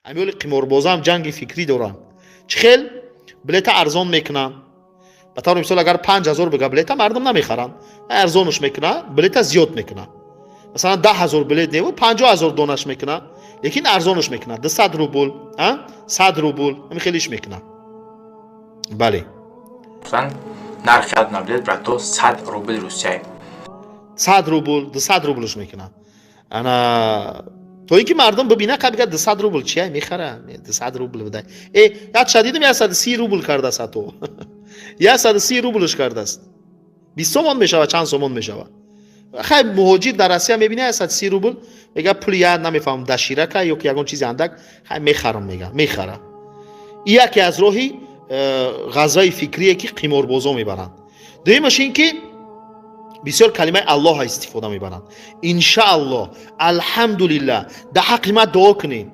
همین قماربازا هم جنگ فکری دارن. چخیل بلیت ارزان میکنن. به طور مثال اگر 5000 بگه بلیت مردم نمیخرن، ارزانش میکنه، بلیت زیاد میکنه. مثلا 10000 بلیت نیو 50000 دونش میکنه، لیکن ارزانش میکنه 200 روبل 100 روبل همین خیلیش میکنه. بله مثلا نرخ یاد بلیت برای تو 100 روبل روسیه، 100 روبل 200 روبلش میکنه. انا تو اینکه مردم ببینه که بگه 200 روبل چیه میخره، 200 روبل بده. یاد شدیدم 130 روبل کرده است تو. 130 روبلش کرده است. 20 تومان میشوه، چند تومان میشوه. خیلی مهاجر در آسیا میبینه 130 روبل میگه پول یاد نمیفهم دشیره که یا یگان چیزی اندک خیلی میخرم، میگه میخره. یکی از راهی غذای فکریه که قماربازا میبرند. دویمش این که بسیار کلمه الله استفاده میبرند. ان شاء الله، الحمدلله، در حق ما دعا کنین.